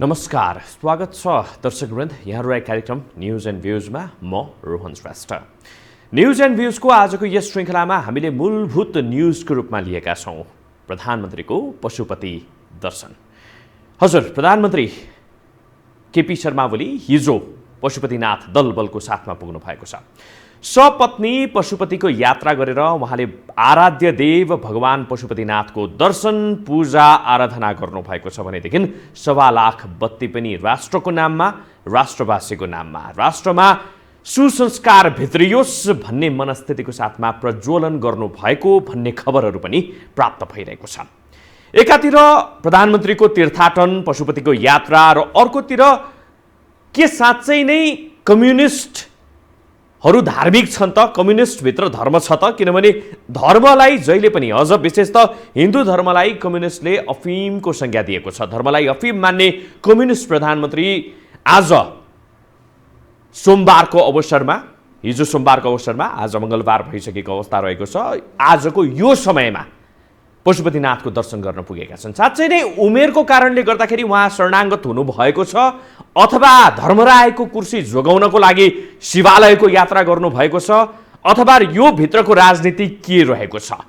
नमस्कार, स्वागत छ दर्शकवृन्द यहाँहरुलाई कार्यक्रम न्यूज एन्ड भ्यूजमा म रोहन श्रेष्ठ। न्यूज एन्ड भ्यूजको आजको यस श्रृङ्खलामा हामीले मूलभूत न्यूजको रूपमा लिएका छौं प्रधानमन्त्रीको पशुपति दर्शन। हजुर, प्रधानमन्त्री केपी शर्मा ओली हिजो पशुपतिनाथ दलबलको साथमा पुग्नु भएको छ। सपत्नी पशुपतिको यात्रा गरेर उहाँले आराध्य देव भगवान पशुपतिनाथको दर्शन पूजा आराधना गर्नु भएको छ भनेदेखि 1.25 लाख बत्ती पनि राष्ट्रको नाममा, राष्ट्रवासीको नाममा, राष्ट्रमा सुसंस्कार भित्रियोस् भन्ने मनस्थितिको साथमा प्रज्वलन गर्नु भएको भन्ने खबरहरू पनि प्राप्त भइरहेको छ। एकातिर प्रधानमन्त्रीको तीर्थाटन पशुपतिको यात्रा र अर्कोतिर के साँच्चै नै कम्युनिस्टहरू धार्मिक छन् त, कम्युनिस्ट भित्र धर्म छ त? किनभने धर्मलाई जहिले पनि, अझ विशेष त हिन्दू धर्मलाई कम्युनिस्टले अफिमको संज्ञा दिएको छ। धर्मलाई अफिम मान्ने कम्युनिस्ट प्रधानमन्त्री आज सोमबारको अवसरमा, हिजो सोमबारको अवसरमा, आज मंगलबार भइसकेको अवस्था रहेको छ, आजको यो समयमा पशुपतिनाथको दर्शन गर्न पुगेका छन्। साँच्चै नै उमेरको कारणले गर्दाखेरि उहाँ शरणागत हुनु भएको छ अथवा धर्मरायको कुर्सी जोगाउनको लागि शिवालयको यात्रा गर्नु भएको छ अथवा यो भित्रको राजनीति के रहेको छ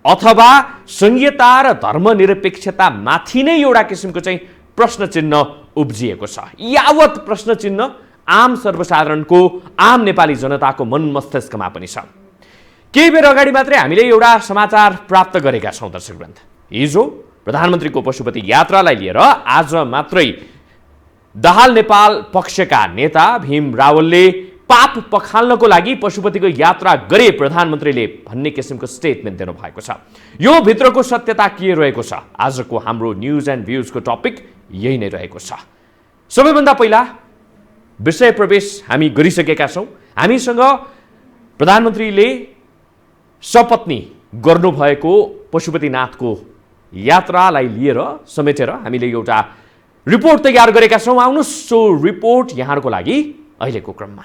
अथवा संहिता र धर्मनिरपेक्षता माथि नै एउटा किसिमको चाहिँ प्रश्न चिन्ह उब्जिएको छ। यावत प्रश्न चिन्ह आम सर्वसाधारणको, आम नेपाली जनताको मन मस्तिष्कमा पनि छ। केही बेर अगाडि मात्रै हामीले एउटा समाचार प्राप्त गरेका छौं दर्शकवृन्द। हिजो प्रधानमन्त्रीको पशुपति यात्रालाई लिएर आज मात्रै दाहाल नेपाल पक्षका नेता भीम रावलले पाप पखाल्नको लागि पशुपतिको यात्रा गरे प्रधानमन्त्रीले भन्ने किसिमको स्टेटमेन्ट दिनु भएको छ। यो भित्रको सत्यता के रहेको छ? आजको हाम्रो न्यूज एन्ड भ्यूजको टपिक यही नै रहेको छ। सबैभन्दा पहिला विषय प्रवेश हामी गरिसकेका छौं। हामीसँग प्रधानमन्त्रीले सपत्नी गर्नुभएको पशुपतिनाथको यात्रालाई लिएर समेटेर हामीले एउटा रिपोर्ट तयार गरेका छौं। आउनुहोस् सो रिपोर्ट यहाँहरुको लागि अहिलेको क्रममा।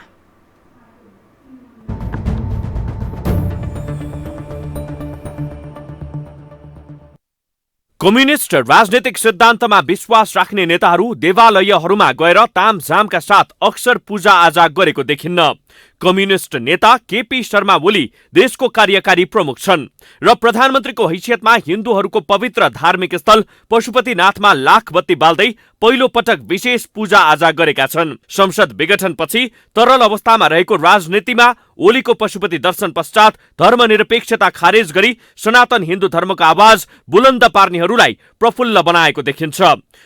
कम्युनिस्ट राजनीतिक सिद्धान्तमा विश्वास राख्ने नेताहरू देवालयहरूमा गएर तामझामका साथ अक्सर पूजा आजा गरेको देखिन्न। कम्युनिस्ट नेता केपी शर्मा ओली देशको कार्यकारी प्रमुख छन् र प्रधानमन्त्रीको हैसियतमा हिन्दूहरूको पवित्र धार्मिक स्थल पशुपतिनाथमा लाख बत्ती बाल्दै पहिलो पटक विशेष पूजा आजा गरेका छन्। संसद विघटनपछि तरल अवस्थामा रहेको राजनीतिमा ओलीको पशुपति दर्शन पश्चात धर्मनिरपेक्षता खारेज गरी सनातन हिन्दू धर्मको आवाज बुलन्द पार्नेहरूलाई प्रफुल्ल बनाएको देखिन्छ।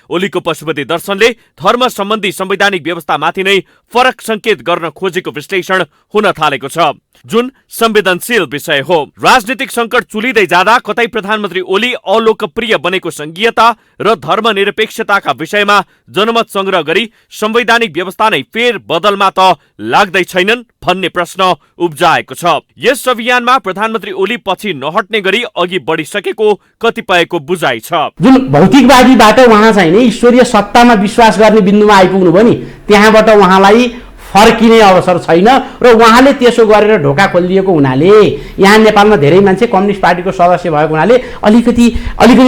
ओलीको पशुपति दर्शनले धर्म सम्बन्धी संवैधानिक व्यवस्थामाथि नै फरक संकेत गर्न खोजेको विश्लेषण हुन थालेको छ, जुन संवेदनशील विषय हो। राजनीतिक संकट चुलिँदै जाँदा कतै प्रधानमन्त्री ओली अलोकप्रिय बनेको संघीयता र धर्मनिरपेक्षताका विषयमा जनमत संग्रह गरी संवैधानिक व्यवस्था नै फेर बदलमा त लाग्दै छैनन् भन्ने प्रश्न उब्जाएको छ। यस अभियानमा प्रधानमन्त्री ओली पछि नहट्ने गरी अघि बढिसकेको कतिपयको बुझाइ छ। जुन भौतिकवादीबाट उहाँ चाहिँ नि ईश्वरीय सत्तामा विश्वास गर्ने बिन्दुमा आइपुग्नु भयो नि, त्यहाँबाट उहाँलाई फर्किने अवसर छैन र उहाँले त्यसो गरेर ढोका खोलिदिएको हुनाले यहाँ नेपालमा धेरै मान्छे कम्युनिस्ट पार्टीको सदस्य भएको हुनाले अलिकति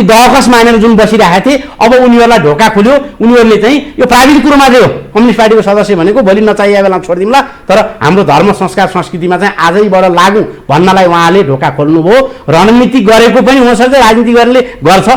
दहकस मानेर जुन बसिरहेको थिए, अब उनीहरूलाई ढोका खोल्यो। उनीहरूले चाहिँ यो प्राविधिक कुरो मात्रै हो, कम्युनिस्ट पार्टीको सदस्य भनेको भोलि नचाहिए बेला छोडिदिउँला, तर हाम्रो धर्म संस्कार संस्कृतिमा चाहिँ आजैबाट लागू भन्नलाई उहाँले ढोका खोल्नुभयो। रणनीति गरेको पनि हुनसक्छ, राजनीति गर्नेले गर्छ,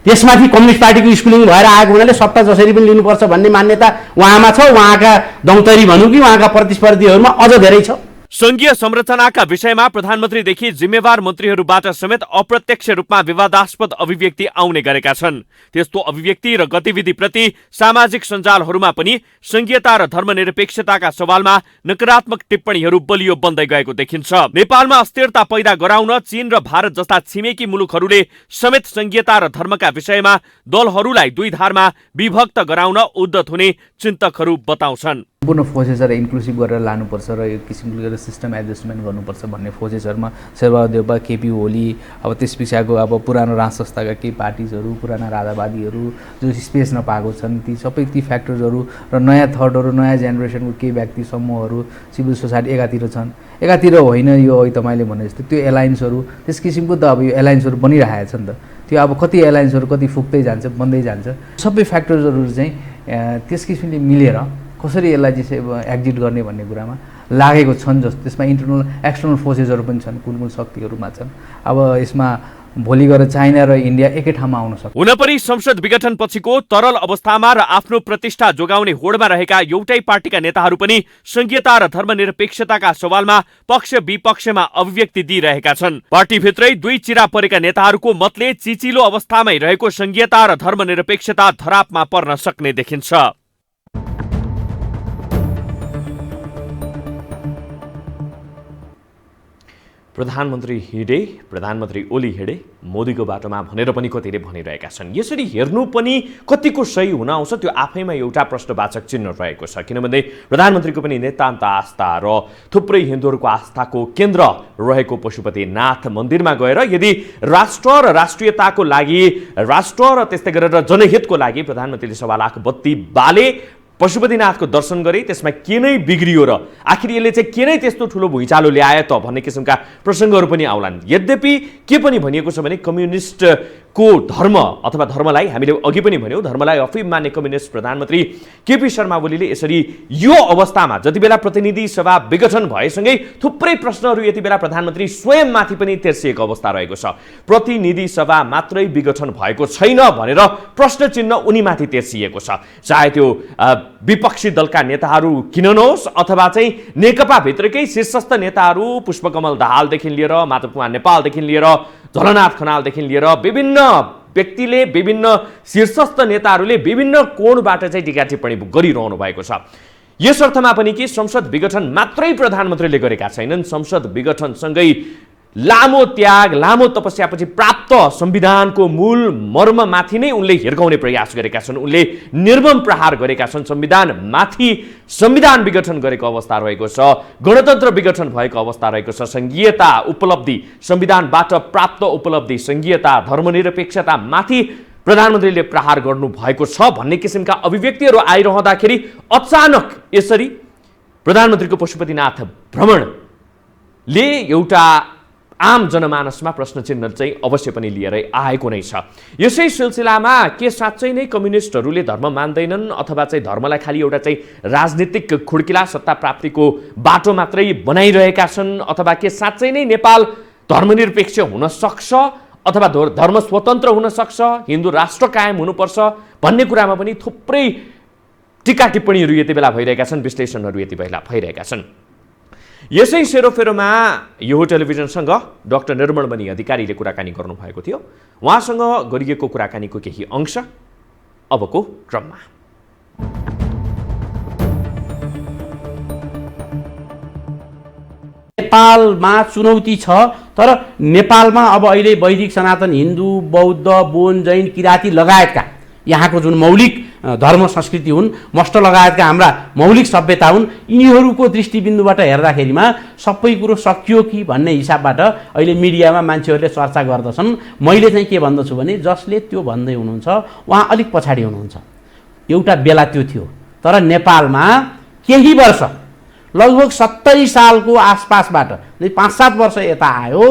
त्यसमाथि कम्युनिस्ट पार्टीको स्कुलिङ भएर आएको हुनाले सत्ता जसरी पनि लिनुपर्छ भन्ने मान्यता उहाँमा छ। उहाँका दौतरी भनौँ कि उहाँका प्रतिस्पर्धीहरूमा अझ धेरै छ। संघीय संरचनाका विषयमा प्रधानमन्त्रीदेखि जिम्मेवार मन्त्रीहरूबाट समेत अप्रत्यक्ष रूपमा विवादास्पद अभिव्यक्ति आउने गरेका छन्। त्यस्तो अभिव्यक्ति र गतिविधिप्रति सामाजिक सञ्जालहरूमा पनि संघीयता र धर्मनिरपेक्षताका सवालमा नकारात्मक टिप्पणीहरू बलियो बन्दै गएको देखिन्छ। नेपालमा अस्थिरता पैदा गराउन चीन र भारत जस्ता छिमेकी मुलुकहरूले समेत संघीयता र धर्मका विषयमा दलहरूलाई दुई धारमा विभक्त गराउन उद्यत हुने चिन्तकहरू बताउँछन्। सम्पूर्ण फोर्सेसहरू इन्क्लुसिभ गरेर लानुपर्छ र यो किसिमले गरेर सिस्टम एडजस्टमेन्ट गर्नुपर्छ भन्ने फोर्सेसहरूमा शेरबहादुर देउवा, केपी ओली, अब त्यस पछाडिको अब पुरानो राज संस्थाका केही पार्टिजहरू, पुराना राजावादीहरू जो स्पेस नपाएको छन्, ती सबै ती फ्याक्टर्सहरू र नयाँ थटहरू, नयाँ जेनेरेसनको केही व्यक्ति समूहहरू, सिभिल सोसाइटी एकातिर छन्, एकातिर होइन यो अघि तपाईँले भने जस्तो त्यो एलायन्सहरू, त्यस किसिमको त अब यो एलायन्सहरू बनिरहेको छ नि त। त्यो अब कति एलायन्सहरू कति फुक्दै जान्छ बन्दै जान्छ सबै फ्याक्टर्सहरू चाहिँ त्यस किसिमले मिलेर कसरी यसलाई चाहिँ अब एक्जिट गर्ने भन्ने कुरामा लागेको छन् जस्तो त्यसमा इन्टरनल एक्सटर्नल फोर्सेसहरू पनि छन् कुन कुन शक्तिहरूमा छन् अब यसमा भोलि गएर चाइना र इन्डिया एकै ठाउँमा आउन सक्छ। हुन परि संसद विघटन पछिको तरल अवस्थामा र आफ्नो प्रतिष्ठा जोगाउने होडमा रहेका एउटै पार्टीका नेताहरू पनि संघीयता र धर्मनिरपेक्षताका सवालमा पक्ष विपक्षमा अभिव्यक्ति दिइरहेका छन्। पार्टीभित्रै दुई चिरा परेका नेताहरूको मतले चिचिलो अवस्थामै रहेको संघीयता र धर्मनिरपेक्षता धरापमा पर्न सक्ने देखिन्छ। प्रधानमन्त्री हिँडे, प्रधानमन्त्री ओली हिँडे, मोदीको बाटोमा भनेर पनि कतिले भनिरहेका छन्। यसरी हेर्नु पनि कतिको सही हुन आउँछ त्यो आफैमा एउटा प्रश्नवाचक चिन्ह रहेको छ। किनभने प्रधानमन्त्रीको पनि नितान्त आस्था र थुप्रै हिन्दूहरूको आस्थाको केन्द्र रहेको पशुपतिनाथ मन्दिरमा गएर यदि राष्ट्र र राष्ट्रियताको लागि, राष्ट्र र त्यस्तै गरेर जनहितको लागि प्रधानमन्त्रीले 1.25 लाख बत्ती बाले पशुपतिनाथको दर्शन गरे, त्यसमा के नै बिग्रियो र आखिर यसले चाहिँ के नै त्यस्तो ठुलो भुइँचालो ल्यायो त भन्ने किसिमका प्रसङ्गहरू पनि आउलान्। यद्यपि के पनि भनिएको छ भने कम्युनिस्टको धर्म अथवा धर्मलाई हामीले अघि पनि भन्यौँ, धर्मलाई अफिम मान्ने कम्युनिस्ट प्रधानमन्त्री केपी शर्मा ओलीले यसरी यो अवस्थामा जति बेला प्रतिनिधि सभा विघटन भएसँगै थुप्रै प्रश्नहरू यति बेला प्रधानमन्त्री स्वयंमाथि पनि तेर्सिएको अवस्था रहेको छ। प्रतिनिधि सभा मात्रै विघटन भएको छैन भनेर प्रश्न चिन्ह उनीमाथि तेर्सिएको छ। चाहे त्यो विपक्षी दलका नेताहरू किन नहोस् अथवा चाहिँ नेकपा भित्रकै शीर्षस्थ नेताहरू पुष्पकमल दाहालदेखि लिएर माधव कुमार नेपालदेखि लिएर झलनाथ खनालदेखि लिएर विभिन्न व्यक्तिले, विभिन्न शीर्षस्थ नेताहरूले विभिन्न कोणबाट चाहिँ टीका टिप्पणी गरिरहनु भएको छ। यस अर्थमा पनि कि संसद विघटन मात्रै प्रधानमन्त्रीले गरेका छैनन्, संसद विघटनसँगै लामो त्याग, लामो तपस्यापछि प्राप्त संविधानको मूल मर्ममाथि नै उनले हिर्काउने प्रयास गरेका छन्। उनले निर्मम प्रहार गरेका छन्। संविधानमाथि संविधान विघटन गरेको अवस्था रहेको छ, गणतन्त्र विघटन भएको अवस्था रहेको छ। संघीयता उपलब्धि, संविधानबाट प्राप्त उपलब्धि, संघीयता धर्मनिरपेक्षतामाथि प्रधानमन्त्रीले प्रहार गर्नु भएको छ भन्ने किसिमका अभिव्यक्तिहरू आइरहँदाखेरि अचानक यसरी प्रधानमन्त्रीको पशुपतिनाथ भ्रमणले एउटा आम जनमानसमा प्रश्न चिन्ह चाहिँ अवश्य पनि लिएरै आएको नै छ। यसै सिलसिलामा के साँच्चै नै कम्युनिस्टहरूले धर्म मान्दैनन् अथवा चाहिँ धर्मलाई खालि एउटा चाहिँ राजनीतिक खुड्किला सत्ता प्राप्तिको बाटो मात्रै बनाइरहेका छन् अथवा के साँच्चै नै नेपाल धर्मनिरपेक्ष हुन सक्छ अथवा धर्म स्वतन्त्र हुन सक्छ, हिन्दू राष्ट्र कायम हुनुपर्छ भन्ने कुरामा पनि थुप्रै टीका टिप्पणीहरू यति बेला भइरहेका छन्, विश्लेषणहरू यति बेला भइरहेका छन्। यसै सेरोफेरोमा यो टेलिभिजनसँग डाक्टर निर्मलमणि अधिकारीले कुराकानी गर्नुभएको थियो। उहाँसँग गरिएको कुराकानीको केही अंश अबको क्रममा। नेपालमा चुनौती छ, तर नेपालमा अब अहिले वैदिक सनातन हिन्दू, बौद्ध, बोन, जैन, किराँती लगायतका यहाँको जुन मौलिक धर्म संस्कृति हुन्, मष्ट लगायतका हाम्रा मौलिक सभ्यता हुन्, यिनीहरूको दृष्टिबिन्दुबाट हेर्दाखेरिमा सबै कुरो सकियो कि भन्ने हिसाबबाट अहिले मिडियामा मान्छेहरूले चर्चा गर्दछन्। मैले चाहिँ के भन्दछु भने जसले त्यो भन्दै हुनुहुन्छ उहाँ अलिक पछाडि हुनुहुन्छ। एउटा बेला त्यो थियो, तर नेपालमा केही वर्ष लगभग 70 सालको आसपासबाट 5-7 वर्ष यता आयो,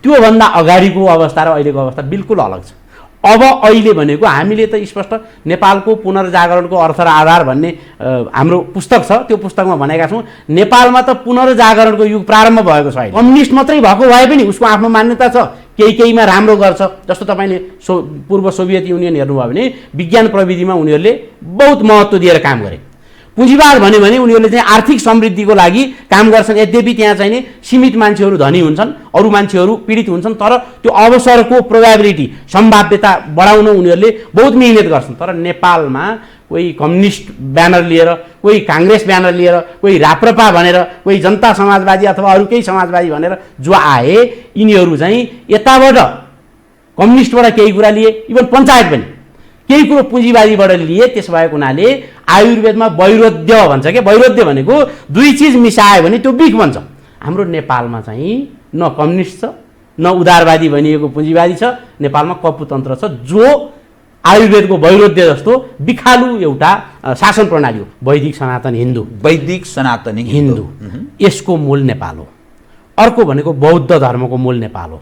त्योभन्दा अगाडिको अवस्था र अहिलेको अवस्था बिल्कुल अलग छ। अब अहिले भनेको हामीले त स्पष्ट नेपालको पुनर्जागरणको अर्थ र आधार भन्ने हाम्रो पुस्तक छ, त्यो पुस्तकमा भनेका छौँ नेपालमा त पुनर्जागरणको युग प्रारम्भ भएको छ। कम्युनिस्ट मात्रै भएको भए पनि उसको आफ्नो मान्यता छ, केहीमा राम्रो गर्छ। जस्तो तपाईँले पूर्व सोभियत युनियन हेर्नुभयो भने विज्ञान प्रविधिमा उनीहरूले बहुत महत्त्व दिएर काम गरे। पुँजीवाद भन्यो भने उनीहरूले चाहिँ आर्थिक समृद्धिको लागि काम गर्छन्, यद्यपि त्यहाँ चाहिँ नि सीमित मान्छेहरू धनी हुन्छन्, अरू मान्छेहरू पीडित हुन्छन्, तर त्यो अवसरको प्रोबेबिलिटी, सम्भाव्यता बढाउन उनीहरूले बहुत मिहिनेत गर्छन्। तर नेपालमा कोही कम्युनिस्ट ब्यानर लिएर, कोही काङ्ग्रेस ब्यानर लिएर, कोही राप्रपा भनेर, कोही जनता समाजवादी अथवा अरू केही समाजवादी भनेर जो आए, यिनीहरू चाहिँ यताबाट कम्युनिस्टबाट केही कुरा लिए, इभन पञ्चायत पनि केही कुरो पुँजीवादीबाट लिए। त्यसो भएको हुनाले आयुर्वेदमा वैरोध्य भन्छ के, वैरोध्य भनेको दुई चिज मिसायो भने त्यो बिख बन्छ। हाम्रो नेपालमा चाहिँ न कम्युनिस्ट छ, न उदारवादी भनिएको पुँजीवादी छ, नेपालमा कपुतन्त्र छ, जो आयुर्वेदको वैरोध्य जस्तो बिखालु एउटा शासन प्रणाली हो। वैदिक सनातन हिन्दू, वैदिक सनातन हिन्दू, यसको मूल नेपाल हो। अर्को भनेको बौद्ध धर्मको मूल नेपाल हो।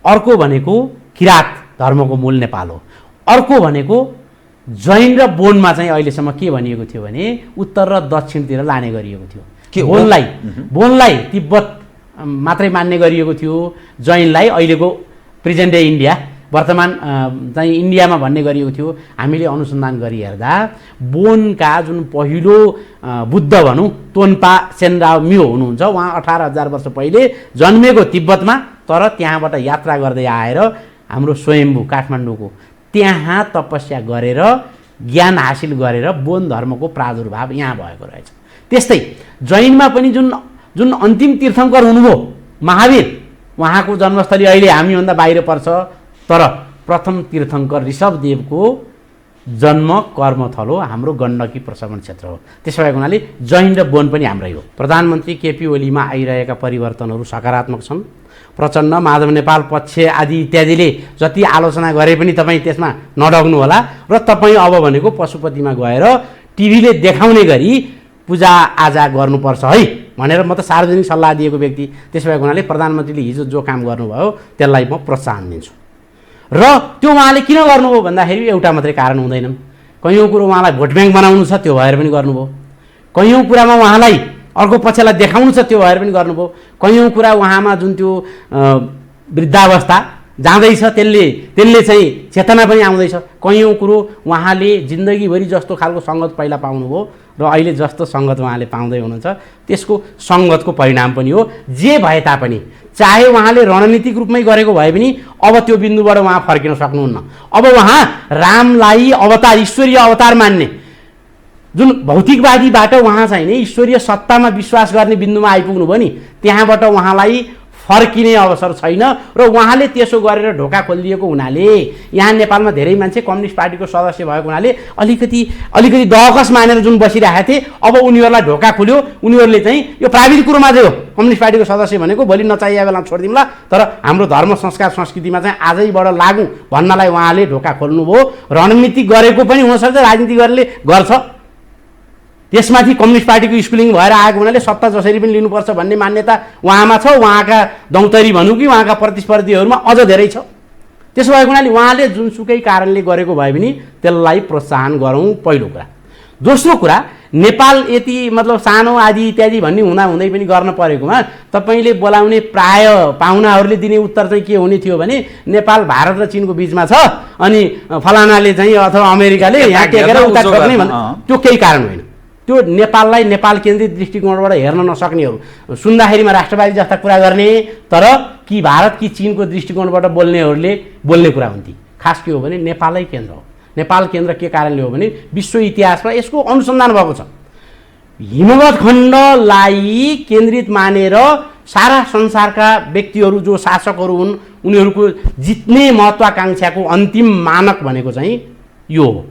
अर्को भनेको किरात धर्मको मूल नेपाल हो। अर्को भनेको जैन र बोनमा चाहिँ अहिलेसम्म के भनिएको थियो भने उत्तर र दक्षिणतिर लाने गरिएको थियो। बोनलाई तिब्बत मात्रै मान्ने गरिएको थियो, जैनलाई अहिलेको प्रेजेन्ट डे इन्डिया वर्तमान चाहिँ इन्डियामा भन्ने गरिएको थियो। हामीले अनुसन्धान गरी हेर्दा बोनका जुन पहिलो बुद्ध भनौँ तोन्पा सेनराव म्यो हुनुहुन्छ, उहाँ 18,000 वर्ष पहिले जन्मेको तिब्बतमा, तर त्यहाँबाट यात्रा गर्दै आएर हाम्रो स्वयम्भू काठमाडौँको त्यहाँ तपस्या गरेर ज्ञान हासिल गरेर बोन धर्मको प्रादुर्भाव यहाँ भएको रहेछ। त्यस्तै जैनमा पनि जुन अन्तिम तीर्थङ्कर हुनुभयो महावीर, उहाँको जन्मस्थली अहिले हामीभन्दा बाहिर पर्छ, तर प्रथम तीर्थङ्कर ऋषभदेवको जन्म कर्मथलो हाम्रो गण्डकी प्रशमन क्षेत्र हो। त्यसो भएको हुनाले जैन र बोन पनि हाम्रै हो। प्रधानमन्त्री केपी ओलीमा आइरहेका परिवर्तनहरू सकारात्मक छन्। प्रचण्ड, माधव नेपाल पक्ष आदि इत्यादिले जति आलोचना गरे पनि तपाईँ त्यसमा नडग्नु होला र तपाईँ अब भनेको पशुपतिमा गएर टिभीले देखाउने गरी पूजाआजा गर्नुपर्छ है भनेर म त सार्वजनिक सल्लाह दिएको व्यक्ति। त्यसो भएको हुनाले प्रधानमन्त्रीले हिजो जो काम गर्नुभयो त्यसलाई म प्रोत्साहन दिन्छु। र त्यो उहाँले किन गर्नुभयो भन्दाखेरि एउटा मात्रै कारण हुँदैनन्। कैयौँ कुरो उहाँलाई भोट ब्याङ्क बनाउनु छ, त्यो भएर पनि गर्नुभयो। कैयौँ कुरामा उहाँलाई अर्को पक्षलाई देखाउनु छ, त्यो भएर पनि गर्नुभयो। कैयौँ कुरा उहाँमा जुन त्यो वृद्धावस्था जाँदैछ त्यसले चाहिँ चेतना पनि आउँदैछ। कैयौँ कुरो उहाँले जिन्दगीभरि जस्तो खालको सङ्गत पहिला पाउनुभयो र अहिले जस्तो सङ्गत उहाँले पाउँदै हुनुहुन्छ, त्यसको सङ्गतको परिणाम पनि हो। जे भए तापनि चाहे उहाँले रणनीतिक रूपमै गरेको भए पनि अब त्यो बिन्दुबाट उहाँ फर्किन सक्नुहुन्न। अब उहाँ रामलाई अवतार, ईश्वरीय अवतार मान्ने, जुन भौतिकवादीबाट उहाँ चाहिँ नि ईश्वरीय सत्तामा विश्वास गर्ने बिन्दुमा आइपुग्नु भयो नि, त्यहाँबाट उहाँलाई फर्किने अवसर छैन र उहाँले त्यसो गरेर ढोका खोलिदिएको हुनाले यहाँ नेपालमा धेरै मान्छे कम्युनिस्ट पार्टीको सदस्य भएको हुनाले अलिकति दहकस मानेर जुन बसिरहेका थिए, अब उनीहरूलाई ढोका खुल्यो। उनीहरूले चाहिँ यो प्राविधिक कुरो मात्रै हो, कम्युनिस्ट पार्टीको सदस्य भनेको भोलि नचाहिए बेला छोडिदिउँला, तर हाम्रो धर्म संस्कार संस्कृतिमा चाहिँ आजैबाट लागु भन्नलाई उहाँले ढोका खोल्नुभयो। रणनीति गरेको पनि हुनसक्छ, राजनीति गर्नेले गर्छ। त्यसमाथि कम्युनिस्ट पार्टीको स्कुलिङ भएर आएको हुनाले सत्ता जसरी पनि लिनुपर्छ भन्ने मान्यता उहाँमा छ। उहाँका दौतरी भनौँ कि उहाँका प्रतिस्पर्धीहरूमा अझ धेरै छ। त्यसो भएको हुनाले उहाँले जुनसुकै कारणले गरेको भए पनि त्यसलाई प्रोत्साहन गरौँ, पहिलो कुरा। दोस्रो कुरा, नेपाल यति मतलब सानो आदि इत्यादि भन्ने हुँदै पनि गर्न परेकोमा तपाईँले बोलाउने प्राय पाहुनाहरूले दिने उत्तर चाहिँ के हुने थियो भने नेपाल भारत र चिनको बिचमा छ अनि फलानाले चाहिँ अथवा अमेरिकाले यहाँ टेकेर उता छोड्ने भन्ने, त्यो केही कारण होइन। त्यो नेपाललाई नेपाल केन्द्रित दृष्टिकोणबाट हेर्न नसक्नेहरू, सुन्दाखेरिमा राष्ट्रवादी जस्ता कुरा गर्ने तर कि भारत कि चिनको दृष्टिकोणबाट बोल्नेहरूले बोल्ने कुरा हुन्थे। खास के हो भने नेपालै केन्द्र हो। नेपाल केन्द्र के कारणले हो भने विश्व इतिहासमा यसको अनुसन्धान भएको छ। हिमवत खण्डलाई केन्द्रित मानेर सारा संसारका व्यक्तिहरू जो शासकहरू हुन् उनीहरूको जित्ने महत्त्वाकांक्षाको अन्तिम मानक भनेको चाहिँ यो हो।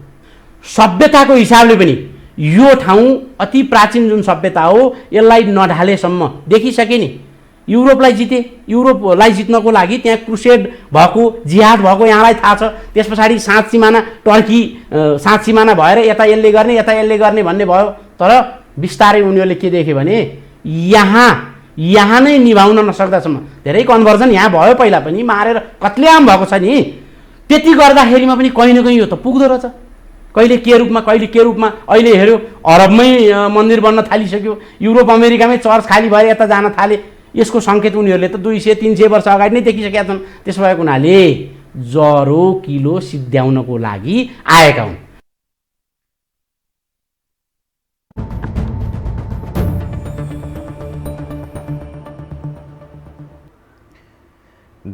सभ्यताको हिसाबले पनि यो ठाउँ अति प्राचीन जुन सभ्यता हो यसलाई नढालेसम्म देखिसके नि। युरोपलाई जिते, युरोपलाई जित्नको लागि त्यहाँ क्रुसेड भएको, जिहाद भएको यहाँलाई थाहा छ। त्यस पछाडि सात सिमाना, टर्की सात सिमाना भएर यता यसले गर्ने भन्ने भयो। तर बिस्तारै उनीहरूले के देखे भने यहाँ नै निभाउन नसक्दासम्म धेरै कन्भर्जन यहाँ भयो, पहिला पनि मारेर कत्लेआम भएको छ नि। त्यति गर्दाखेरिमा पनि कहीँ न कहीँ यो त पुग्दो रहेछ। कहिले के रूपमा अहिले हेऱ्यो अरबमै मन्दिर बन्न थालिसक्यो, युरोप अमेरिकामै चर्च खाली भएर यता जान थाले। यसको सङ्केत उनीहरूले त 200-300 वर्ष अगाडि नै देखिसकेका छन्। त्यसो भएको हुनाले जरो किलो सिद्ध्याउनको लागि आएका हुन्।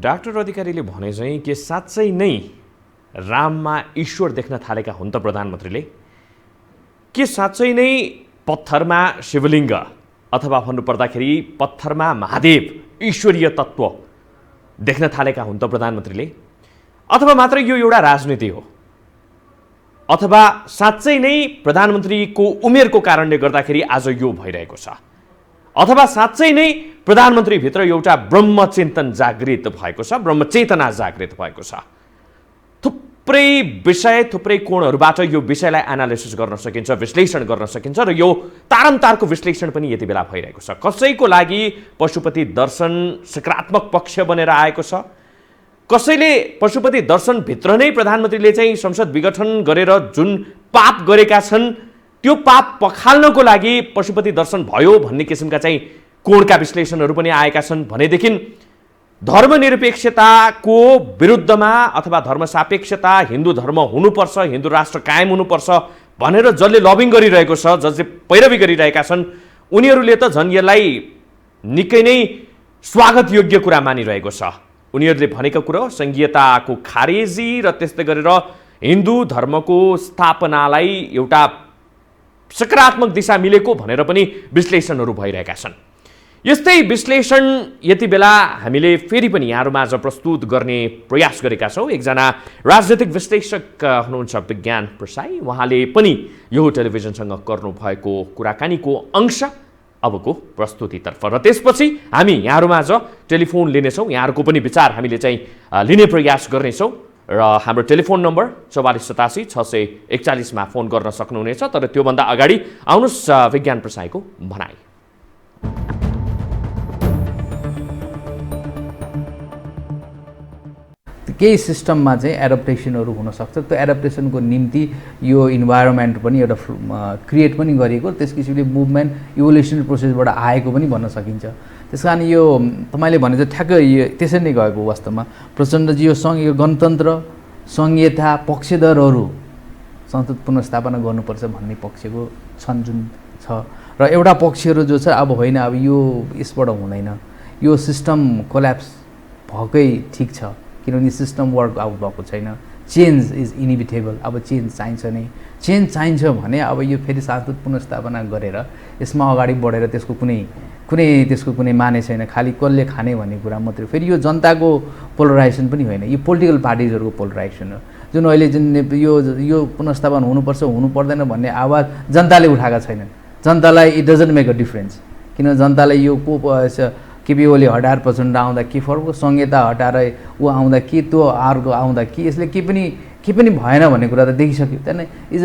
डाक्टर अधिकारीले भने चाहिँ के साँच्चै नै राममा ईश्वर देख्न थालेका हुन् त प्रधानमन्त्रीले? के साँच्चै नै पत्थरमा शिवलिङ्ग अथवा भन्नुपर्दाखेरि पत्थरमा महादेव ईश्वरीय तत्त्व देख्न थालेका हुन् त प्रधानमन्त्रीले? अथवा मात्र यो एउटा राजनीति हो? अथवा साँच्चै नै प्रधानमन्त्रीको उमेरको कारणले गर्दाखेरि आज यो भइरहेको छ? अथवा साँच्चै नै प्रधानमन्त्रीभित्र एउटा ब्रह्मचिन्तन जागृत भएको छ, ब्रह्मचेतना जागृत भएको छ? थुप्रै विषय, थुप्रै कोणहरूबाट यो विषयलाई एनालिसिस गर्न सकिन्छ, विश्लेषण गर्न सकिन्छ र यो तारमतारको विश्लेषण पनि यति बेला भइरहेको छ। कसैको लागि पशुपति दर्शन सकारात्मक पक्ष बनेर आएको छ, कसैले पशुपति दर्शनभित्र नै प्रधानमन्त्रीले चाहिँ संसद विघटन गरेर जुन पाप गरेका छन् त्यो पाप पखाल्नको लागि पशुपति दर्शन भयो भन्ने किसिमका चाहिँ कोणका विश्लेषणहरू पनि आएका छन् भनेदेखि धर्मनिरपेक्षताको विरुद्धमा अथवा धर्मसापेक्षता, हिन्दू धर्म हुनुपर्छ, हिन्दू राष्ट्र कायम हुनुपर्छ भनेर जसले लबिङ गरिरहेको छ, जसले पैरवी गरिरहेका छन्, उनीहरूले त झन् यसलाई निकै नै स्वागत योग्य कुरा मानिरहेको छ। उनीहरूले भनेको कुरो संघीयताको खारेजी र त्यस्तै गरेर हिन्दू धर्मको स्थापनालाई एउटा सकारात्मक दिशा मिलेको भनेर पनि विश्लेषणहरू भइरहेका छन्। यस्तै विश्लेषण यति बेला हामीले फेरि पनि यहाँहरूमाझ प्रस्तुत गर्ने प्रयास गरेका छौँ। एकजना राजनीतिक विश्लेषक हुनुहुन्छ विज्ञान प्रसाई, उहाँले पनि यो टेलिभिजनसँग गर्नुभएको कुराकानीको अंश अबको प्रस्तुतितर्फ, र त्यसपछि हामी यहाँहरूमाझ टेलिफोन लिनेछौँ, यहाँहरूको पनि विचार हामीले चाहिँ लिने प्रयास गर्नेछौँ र हाम्रो टेलिफोन नम्बर 4487 641 मा फोन गर्न सक्नुहुनेछ। तर त्योभन्दा अगाडि आउनुहोस् विज्ञान प्रसाईको भनाई। केही सिस्टममा चाहिँ एडप्टेसनहरू हुनसक्छ। त्यो एडप्टेसनको निम्ति यो इन्भाइरोमेन्ट पनि एउटा क्रिएट पनि गरिएको, त्यस किसिमले मुभमेन्ट इभोल्युसनरी प्रोसेसबाट आएको पनि भन्न सकिन्छ। त्यस कारण यो तपाईँले भने चाहिँ ठ्याक्कै यो त्यसरी नै गएको वास्तवमा। प्रचण्डजी यो यो गणतन्त्र सङ्घीयता पक्षधरहरू संसद पुनर्स्थापना गर्नुपर्छ भन्ने पक्षको छन् जुन छ, र एउटा पक्षहरू जो छ अब होइन, अब यो यसबाट हुँदैन, यो सिस्टम कोल्याप्स भएकै ठिक छ, किनभने सिस्टम वर्क आउट भएको छैन, चेन्ज इज इनिभिटेबल। अब चेन्ज चाहिन्छ नै, चेन्ज चाहिन्छ भने अब यो फेरि संसद पुनर्स्थापना गरेर यसमा अगाडि बढेर त्यसको कुनै माने छैन, खालि कसले खाने भन्ने कुरा मात्रै। फेरि यो जनताको पोलराइजेसन पनि होइन, यो पोलिटिकल पार्टिजहरूको पोलराइजेसन हो। जुन अहिले जुन यो पुनर्स्थापना हुनुपर्छ हुनु पर्दैन भन्ने आवाज जनताले उठाएका छैनन्। जनतालाई it doesn't make a difference, किन जनतालाई यो केपी ओली हटाएर प्रचण्ड आउँदा के फरक, संहिता हटाएर ऊ आउँदा के, त्यो अर्को आउँदा के, यसले के पनि भएन भन्ने कुरा त देखिसक्यो। त्यहाँदेखि इज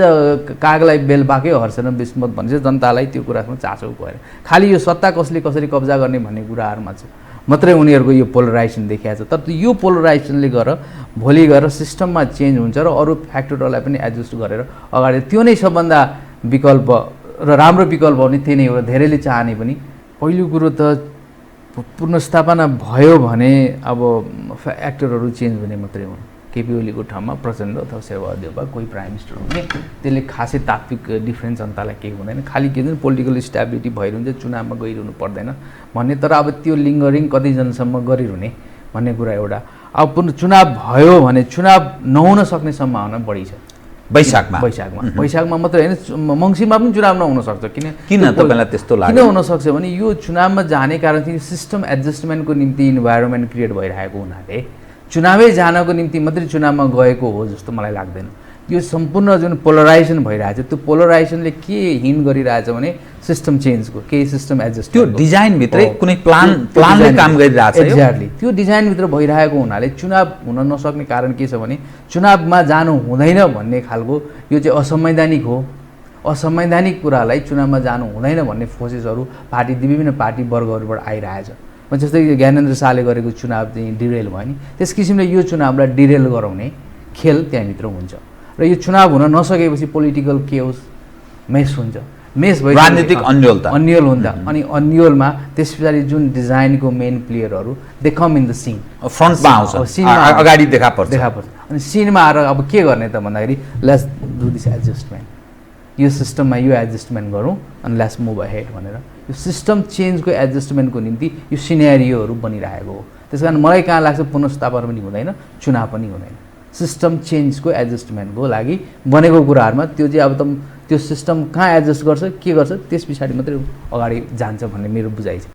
कागलाई बेल पाकै हर्षन विस्मत भनेपछि जनतालाई त्यो कुरामा चासो गएर खालि यो सत्ता कसले कसरी कब्जा गर्ने भन्ने कुराहरूमा चाहिँ मात्रै उनीहरूको यो पोलराइजेसन देखिएको छ। तर यो पोलराइजेसनले गरेर भोलि गएर सिस्टममा चेन्ज हुन्छ र अरू फ्याक्टरहरूलाई पनि एडजस्ट गरेर अगाडि, त्यो नै सबभन्दा विकल्प र राम्रो विकल्प हो भने त्यही नै हो। धेरैले चाहने पनि पहिलो कुरो त पुनर्स्थापना भयो भने अब एक्टरहरू चेन्ज हुने मात्रै हुन्। केपी ओलीको ठाउँमा प्रचण्ड अथवा शेरबहादुर देउवा कोही प्राइम मिनिस्टर हुने, त्यसले खासै तात्विक डिफ्रेन्स जनतालाई केही हुँदैन, खालि के भन्छ पोलिटिकल स्टेबिलिटी भइरहन्छ, चुनावमा गइरहनु पर्दैन भन्ने। तर अब त्यो लिङ्गरिङ कति जनसम्म गरिरहने भन्ने कुरा एउटा। अब चुनाव भयो भने चुनाव नहुन सक्ने सम्भावना बढी छ। वैशाखमा मात्रै होइन, मङ्सिरमा पनि चुनाव नहुन सक्छ। किन तपाईँलाई त्यस्तो लाग्यो? किन हुन सक्छ भने यो चुनावमा जाने कारण चाहिँ सिस्टम एडजस्टमेन्टको निम्ति इन्भाइरोमेन्ट क्रिएट भइरहेको हुनाले चुनावै जानको निम्ति मात्रै चुनावमा गएको हो जस्तो मलाई लाग्दैन। यो सम्पूर्ण जुन पोलराइजेसन भइरहेछ त्यो पोलराइजेसनले के हिन गरिरहेछ भने सिस्टम चेन्जको, केही सिस्टम एडजस्ट, त्यो डिजाइनभित्रै कुनै प्लानले काम गरिरहेछ। एक्ज्याक्टली त्यो डिजाइनभित्र भइरहेको हुनाले चुनाव हुन नसक्ने कारण के छ भने चुनावमा जानु हुँदैन भन्ने खालको यो चाहिँ असंवैधानिक हो। असंवैधानिक कुरालाई चुनावमा जानु हुँदैन भन्ने फोर्सेसहरू पार्टी विभिन्न पार्टी वर्गहरूबाट आइरहेछ। जस्तै ज्ञानेन्द्र शाहले गरेको चुनाव चाहिँ डिरेल भयो नि, त्यस किसिमले यो चुनावलाई डिरेल गराउने खेल त्यहाँभित्र हुन्छ र यो चुनाव हुन नसकेपछि पोलिटिकल केओस मेस हुन्छ। मेस भयो राजनीतिक अन्यल हुन्छ। अनि अन्यलमा त्यस पछाडि जुन डिजाइनको मेन प्लेयरहरू they come in the scene, फ्रन्टमा आउँछ, अगाडि देखा पर्छ। अनि सिनमा आएर अब के गर्ने त भन्दाखेरि लेट्स डु दिस एडजस्टमेन्ट, यो सिस्टममा यो एडजस्टमेन्ट गरौँ अनि लेट्स मुभ अहेड भनेर यो सिस्टम चेन्जको एडजस्टमेन्टको निम्ति यो सिनेरियोहरू बनिरहेको हो। त्यस कारण मलाई कहाँ लाग्छ पुनर्स्थापना पनि हुँदैन, चुनाव पनि हुँदैन। सिस्टम चेन्जको एडजस्टमेन्टको लागि बनेको कुराहरूमा त्यो चाहिँ अब त्यो सिस्टम कहाँ एडजस्ट गर्छ के गर्छ त्यस पछाडि मात्रै अगाडि जान्छ भन्ने मेरो बुझाइ छ।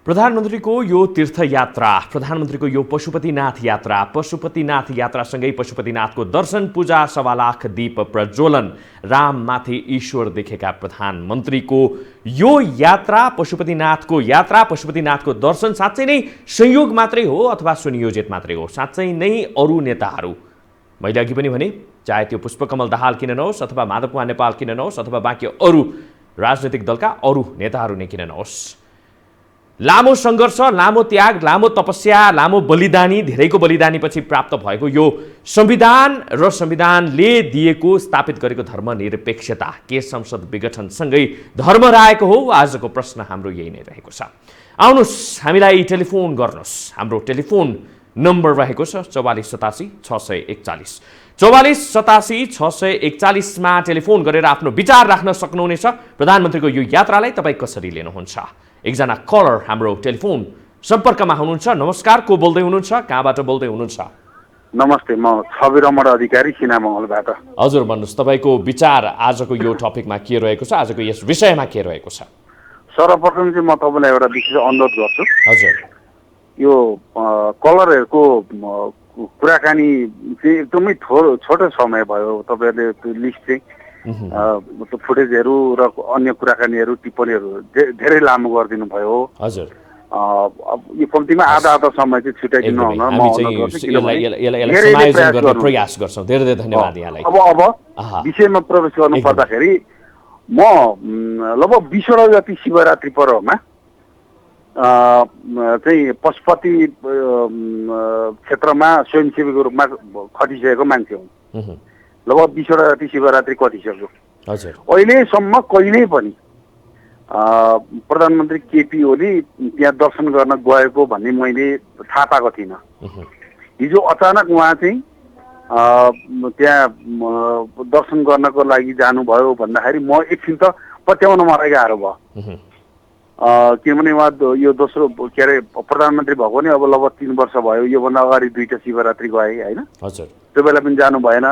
प्रधानमन्त्रीको यो तीर्थयात्रा, प्रधानमन्त्रीको यो पशुपतिनाथ यात्रासँगै पशुपतिनाथको दर्शन, पूजा, 1.25 लाख दीप प्रज्वलन, राममाथि ईश्वर देखेका प्रधानमन्त्रीको यो यात्रा, पशुपतिनाथको दर्शन साँच्चै नै संयोग मात्रै हो अथवा सुनियोजित मात्रै हो? साँच्चै नै अरू नेताहरू, मैले अघि पनि भने, चाहे त्यो पुष्पकमल दाहाल किन नहोस् अथवा माधव कुमार नेपाल किन नहोस् अथवा बाँकी अरू राजनैतिक दलका अरू नेताहरू नै किन नहोस्। लामो सङ्घर्ष, लामो त्याग, लामो तपस्या, लामो बलिदानी, धेरैको बलिदानीपछि प्राप्त भएको यो संविधान र संविधानले दिएको स्थापित गरेको धर्मनिरपेक्षता के संसद विघटनसँगै धर्म रहेको हो? आजको प्रश्न हाम्रो यही नै रहेको छ। आउनुहोस् हामीलाई टेलिफोन गर्नुहोस्। हाम्रो टेलिफोन नम्बर रहेको छ 44 87 641 44 87 641 मा टेलिफोन गरेर आफ्नो विचार राख्न सक्नुहुनेछ। प्रधानमन्त्रीको यो यात्रालाई तपाईँ कसरी लिनुहुन्छ? एकजना कलर हाम्रो टेलिफोन सम्पर्कमा हुनुहुन्छ। नमस्कार, को बोल्दै हुनुहुन्छ? कहाँबाट बोल्दै हुनुहुन्छ? नमस्ते, म छवि रमण अधिकारी सिनामङ्गलबाट। हजुर भन्नुहोस्, तपाईँको विचार आजको यो टपिकमा के रहेको छ? आजको यस विषयमा के रहेको छ? सर्वप्रथम चाहिँ म तपाईँलाई एउटा विशेष अनुरोध गर्छु। हजुर, यो कलरहरूको कुराकानी चाहिँ एकदमै छोटो समय भयो। तपाईँहरूले त्यो लिस्ट चाहिँ फुटेजहरू र अन्य कुराकानीहरू टिप्पणीहरू धेरै लामो गरिदिनु भयो। हजुर, यो कम्तीमा आधा समय चाहिँ छुट्याइदिनु हुन म अनुरोध गर्छु। प्रयास गर्छौँ। धेरै धेरै धन्यवाद यहाँलाई। अब विषयमा प्रवेश गर्नु पर्दाखेरि म लगभग 20 जति शिवरात्रि पर्वमा चाहिँ पशुपति क्षेत्रमा स्वयंसेवीको रूपमा खटिसकेको मान्छे हुँ। लगभग 20 जति शिवरात्रि खटिसक्यो। अहिलेसम्म कहिल्यै पनि प्रधानमन्त्री केपी ओली त्यहाँ दर्शन गर्न गएको भन्ने मैले थाहा पाएको थिइनँ। हिजो अचानक उहाँ चाहिँ त्यहाँ दर्शन गर्नको लागि जानुभयो भन्दाखेरि म एकछिन त पत्याउन मलाई गाह्रो भयो। किनभने उहाँ यो दोस्रो के अरे प्रधानमन्त्री भएको नि अब लगभग 3 वर्ष भयो। योभन्दा अगाडि 2टा शिवरात्रि गए होइन, त्यो बेला पनि जानु भएन।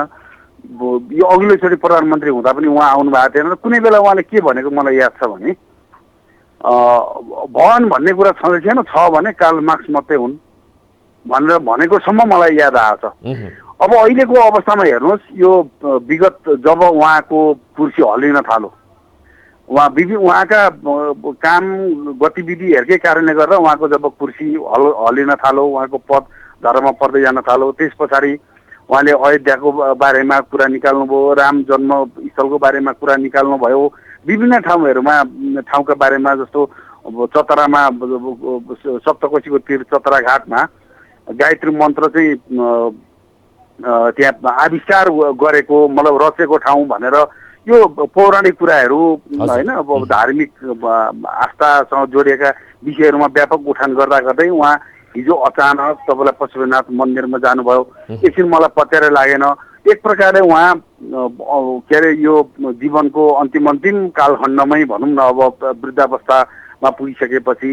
यो अघिल्लोचोटि प्रधानमन्त्री हुँदा पनि उहाँ आउनु भएको थिएन। कुनै बेला उहाँले के भनेको मलाई याद छ भने भवन भन्ने कुरा छँदै थिएन, छ भने कार्ल मार्क्स मात्रै हुन् भनेर भनेकोसम्म मलाई याद आएको छ। अब अहिलेको अवस्थामा हेर्नुहोस्, यो विगत जब उहाँको कुर्सी हल्लिन थाल्यो, उहाँका काम गतिविधिहरूकै कारणले गर्दा उहाँको जब कुर्सी हल्लिन थाल्यो, उहाँको पद धर्ममा पर्दै जान थाल्यो, त्यस पछाडि उहाँले अयोध्याको बारेमा कुरा निकाल्नुभयो, राम जन्मस्थलको बारेमा कुरा निकाल्नुभयो, विभिन्न ठाउँका बारेमा जस्तो चतरामा सप्तकोशीको तीर चतराघाटमा गायत्री मन्त्र चाहिँ त्यहाँ आविष्कार गरेको, मतलब रचेको ठाउँ भनेर यो पौराणिक कुराहरू होइन, अब धार्मिक आस्थासँग जोडिएका विषयहरूमा व्यापक उठान गर्दा गर्दै उहाँ हिजो अचानक तपाईँलाई पशुपतिनाथ मन्दिरमा जानुभयो। एकछिन मलाई पत्यारै लागेन। एक प्रकारले उहाँ के अरे यो जीवनको अन्तिम कालखण्डमै भनौँ न, अब वृद्धावस्थामा पुगिसकेपछि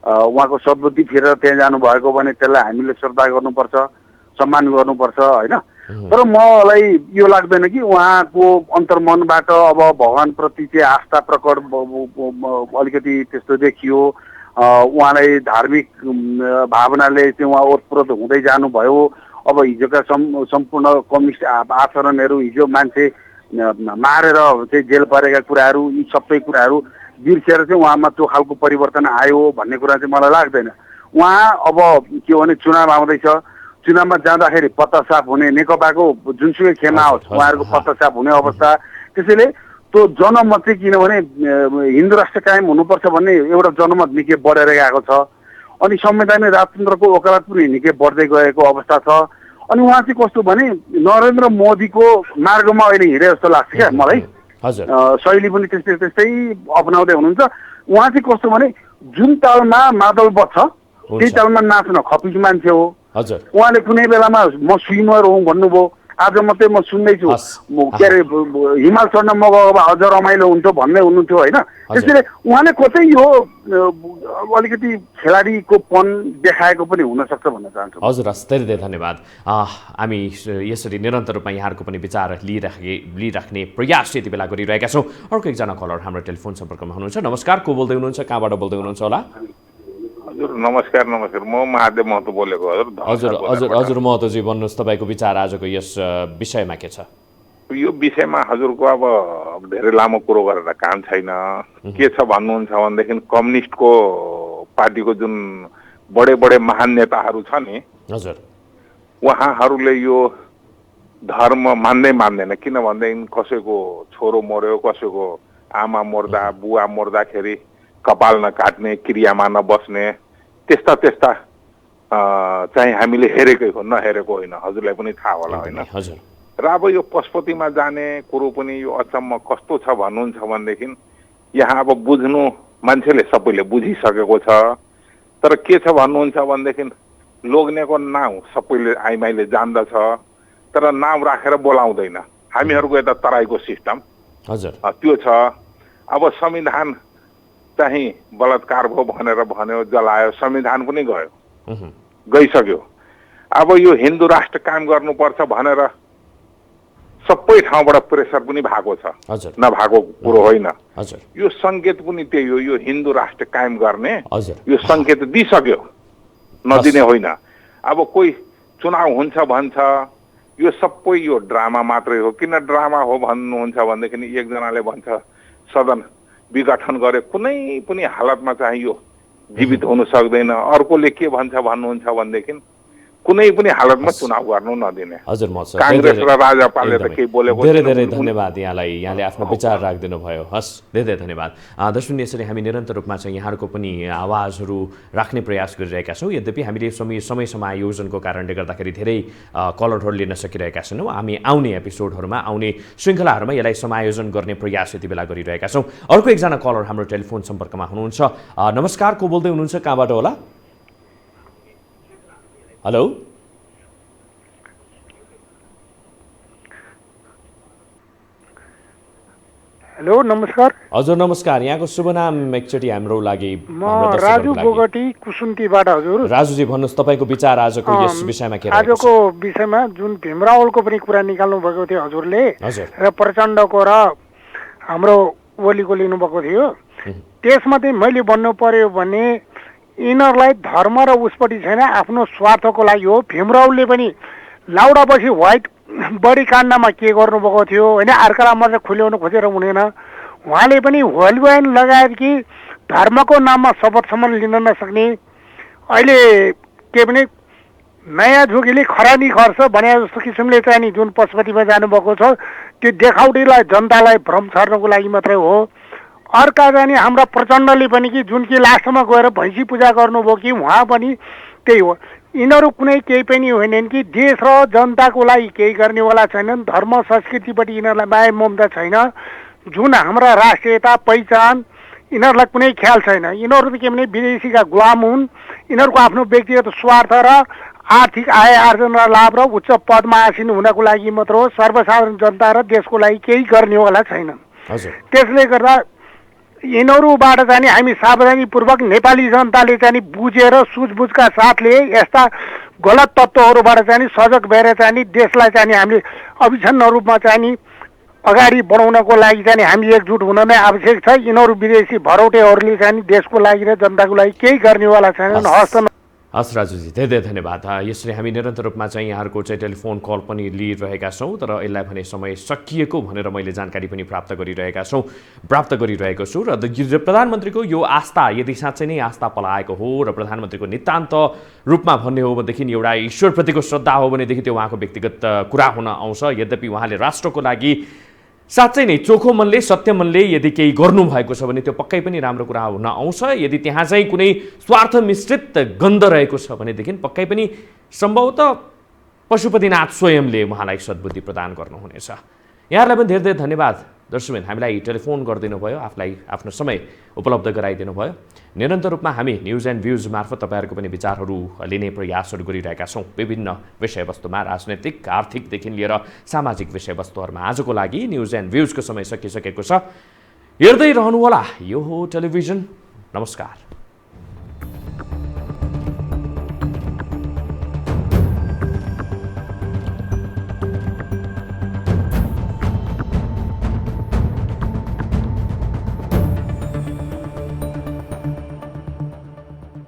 उहाँको सद्बुद्धि फेरेर त्यहाँ जानुभएको भने त्यसलाई हामीले श्रद्धा गर्नुपर्छ, सम्मान गर्नुपर्छ होइन। तर मलाई यो लाग्दैन कि उहाँको अन्तर्मनबाट अब भगवानप्रति चाहिँ आस्था प्रकट अलिकति त्यस्तो देखियो। उहाँलाई धार्मिक भावनाले चाहिँ उहाँ ओतप्रोत हुँदै जानुभयो। अब हिजोका सम्पूर्ण कम्युनिस्ट आचरणहरू, हिजो मान्छे मारेर चाहिँ जेल परेका कुराहरू, यी सबै कुराहरू बिर्सेर चाहिँ उहाँमा त्यो खालको परिवर्तन आयो भन्ने कुरा चाहिँ मलाई लाग्दैन। उहाँ अब के भने चुनाव आउँदैछ, चुनावमा जाँदाखेरि पत्ता साफ हुने, नेकपाको जुनसुकै खेमा होस् उहाँहरूको पत्ता साफ हुने अवस्था। त्यसैले त्यो जनमत चाहिँ किनभने हिन्दू राष्ट्र कायम हुनुपर्छ भन्ने एउटा जनमत निकै बढेर गएको छ। अनि संवैधानिक राजतन्त्रको वकालत पनि निकै बढ्दै गएको अवस्था छ। अनि उहाँ चाहिँ कस्तो भने नरेन्द्र मोदीको मार्गमा अहिले हिँडे जस्तो लाग्छ क्या मलाई। शैली पनि त्यस्तै अपनाउँदै हुनुहुन्छ। उहाँ चाहिँ कस्तो भने जुन तालमा मादल बज्छ त्यही तालमा नाच्न खपिज मान्छे हो। उहाँले कुनै बेलामा म स्विमर हुँ भन्नुभयो, आज मात्रै म सुन्दैछु के अरे हिमाल चढ्न म गएको भए अझ रमाइलो हुन्थ्यो भन्ने हुनुहुन्थ्यो होइन। त्यसैले उहाँले कतै यो अलिकति खेलाडीको पन देखाएको पनि हुनसक्छ भन्न चाहन्छु। हजुर, हस्, धेरै धेरै धन्यवाद। हामी यसरी निरन्तर रूपमा यहाँहरूको पनि विचार लिइराख्ने प्रयास यति बेला गरिरहेका छौँ। अर्को एकजना कलर हाम्रो टेलिफोन सम्पर्कमा हुनुहुन्छ। नमस्कार, को बोल्दै हुनुहुन्छ? कहाँबाट बोल्दै हुनुहुन्छ होला? हजुर नमस्कार। म महादेव महतो बोलेको। हजुर महतोजी भन्नुहोस्, तपाईँको विचार आजको यस विषयमा के छ? यो विषयमा हजुरको अब धेरै लामो कुरो गरेर काम छैन। के छ भन्नुहुन्छ भनेदेखि कम्युनिस्टको पार्टीको जुन बडे महान नेताहरू छ नि, हजुर, उहाँहरूले यो धर्म मान्दैन। किनभनेदेखि कसैको छोरो मर्यो, कसैको आमा मर्दा बुवा मर्दाखेरि कपाल नकाट्ने क्रियामा नबस्ने त्यस्ता त्यस्ता चाहिँ हामीले हेरेकै हो, नहेरेको होइन। हजुरलाई पनि थाहा होला होइन। हजुर। र अब यो पशुपतिमा जाने कुरो पनि यो अचम्म कस्तो छ भन्नुहुन्छ भनेदेखि यहाँ अब बुझ्नु मान्छेले सबैले बुझिसकेको छ, तर के छ भन्नुहुन्छ भनेदेखि लोग्नेको नाउँ सबैले आइमाईले जान्दछ, तर नाम राखेर बोलाउँदैन। हामीहरूको यता तराईको सिस्टम हजुर त्यो छ। अब संविधान चाहिँ बलात्कार भयो भनेर भन्यो, जलायो, संविधान पनि गइसक्यो। अब यो हिन्दू राष्ट्र कायम गर्नुपर्छ भनेर सबै ठाउँबाट प्रेसर पनि भएको छ, नभएको कुरो होइन। यो सङ्केत पनि त्यही हो, यो हिन्दू राष्ट्र कायम गर्ने यो सङ्केत दिइसक्यो, नदिने होइन। अब कोही चुनाव हुन्छ भन्छ, यो सबै यो ड्रामा मात्रै हो। किन ड्रामा हो भन्नुहुन्छ भनेदेखि एकजनाले भन्छ सदन विघटन गरे कुनै पनि हालतमा चाहिँ यो जीवित हुन सक्दैन, अर्कोले के भन्छ भन्नुहुन्छ भनेदेखि कुनै पनि हालतमा चुनाव गर्नु नदिने। हजुर कांग्रेस र राजापालले त केही बोलेको धेरै धेरै धन्यवाद यहाँलाई, यहाँले आफ्नो विचार राखिदिनु भयो। हस्, धेरै धेरै धन्यवाद। दर्शक यसरी हामी निरन्तर रूपमा चाहिँ यहाँहरूको पनि आवाजहरू राख्ने प्रयास गरिरहेका छौँ। यद्यपि हामीले समय समायोजनको कारणले गर्दाखेरि धेरै कलरहरू लिन सकिरहेका छैनौँ। हामी आउने एपिसोडहरूमा, आउने श्रृङ्खलाहरूमा यसलाई समायोजन गर्ने प्रयास यति बेला गरिरहेका छौँ। अर्को एकजना कलर हाम्रो टेलिफोन सम्पर्कमा हुनुहुन्छ। नमस्कार, को बोल्दै हुनुहुन्छ, कहाँबाट होला? हेलो हेलो, नमस्कार। हजुर नमस्कार, यहाँको शुभ नाम एकचोटि हाम्रो लागि? म राजु बोगटी कुसुन्तीबाट। हजुर राजुजी भन्नुहोस्, तपाईँको विचार आजको यस विषयमा के? आजको विषयमा जुन भीमरावलको पनि कुरा निकाल्नु भएको थियो हजुरले, र प्रचण्डको र हाम्रो ओलीको लिनुभएको थियो, त्यसमध्ये मैले भन्नु पर्यो भने यिनीहरूलाई धर्म र उसपट्टि छैन, आफ्नो स्वार्थको लागि हो। भीमरावले पनि लाउडापछि व्हाइट बडी काण्डमा के गर्नुभएको थियो होइन, अर्कालाई मात्रै खुल्याउनु खोजेर हुनेन। उहाँले पनि होल बयान लगाएर कि धर्मको नाममा शपथसम्म लिन नसक्ने, अहिले के भने नयाँ झुकीले खरानी खर्छ भने जस्तो किसिमले चाहिँ नि जुन पशुपतिमा जानुभएको छ, त्यो देखाउटीलाई जनतालाई भ्रम छर्नको लागि मात्रै हो। अर्का जाने हाम्रा प्रचण्डले पनि कि जुन कि लास्टमा गएर भैँसी पूजा गर्नुभयो कि उहाँ पनि त्यही हो। यिनीहरू कुनै केही पनि होइनन् कि देश र जनताको लागि केही गर्नेवाला छैनन्। धर्म संस्कृतिपट्टि यिनीहरूलाई माया ममता छैन। जुन हाम्रा राष्ट्रियता पहिचान यिनीहरूलाई कुनै ख्याल छैन। यिनीहरू त के भने विदेशीका गुलाम हुन्। यिनीहरूको आफ्नो व्यक्तिगत स्वार्थ र आर्थिक आय आर्जन र लाभ र उच्च पदमा आसीन हुनको लागि मात्र हो। सर्वसाधारण जनता र देशको लागि केही गर्नेवाला छैनन्। त्यसले गर्दा यिनीहरूबाट चाहिँ हामी सावधानीपूर्वक नेपाली जनताले चाहिँ बुझेर सुझबुझका साथले यस्ता गलत तत्त्वहरूबाट चाहिँ सजग भएर चाहिँ देशलाई चाहिँ हामीले अविच्छिन्न रूपमा चाहिँ अगाडि बढाउनको लागि चाहिँ हामी एकजुट हुन नै आवश्यक छ। यिनीहरू विदेशी भरौटेहरूले चाहिँ देशको लागि र जनताको लागि केही गर्नेवाला छैनन्। हस् राजुजी, धेरै धेरै धन्यवाद। यसरी हामी निरन्तर रूपमा चाहिँ यहाँहरूको चाहिँ टेलिफोन कल पनि लिइरहेका छौँ, तर यसलाई भने समय सकिएको भनेर मैले जानकारी पनि प्राप्त गरिरहेको छु। र प्रधानमन्त्रीको यो आस्था यदि साँच्चै नै आस्था पलाएको हो र प्रधानमन्त्रीको नितान्त रूपमा भन्ने हो भनेदेखि एउटा ईश्वरप्रतिको श्रद्धा हो भनेदेखि त्यो उहाँको व्यक्तिगत कुरा हुन आउँछ। यद्यपि उहाँले राष्ट्रको लागि साँच्चै नै चोखो मनले, सत्य मनले यदि केही गर्नुभएको छ भने त्यो पक्कै पनि राम्रो कुरा हुन आउँछ। यदि त्यहाँ चाहिँ कुनै स्वार्थ मिश्रित गन्ध रहेको छ भनेदेखि पक्कै पनि सम्भवतः पशुपतिनाथ स्वयंले उहाँलाई सद्बुद्धि प्रदान गर्नुहुनेछ। यहाँहरूलाई पनि धेरै धेरै धन्यवाद। दर्शकबिन, हामीलाई टेलिफोन गरिदिनु भयो, आफूलाई आफ्नो समय उपलब्ध गराइदिनु भयो। निरन्तर रूपमा हामी न्युज एन्ड भ्युज मार्फत तपाईँहरूको पनि विचारहरू लिने प्रयासहरू गरिरहेका छौँ विभिन्न विषयवस्तुमा, राजनैतिक, आर्थिकदेखि लिएर सामाजिक विषयवस्तुहरूमा। आजको लागि न्युज एन्ड भ्युजको समय सकिसकेको छ। हेर्दै रहनुहोला, यो हो टेलिभिजन। नमस्कार।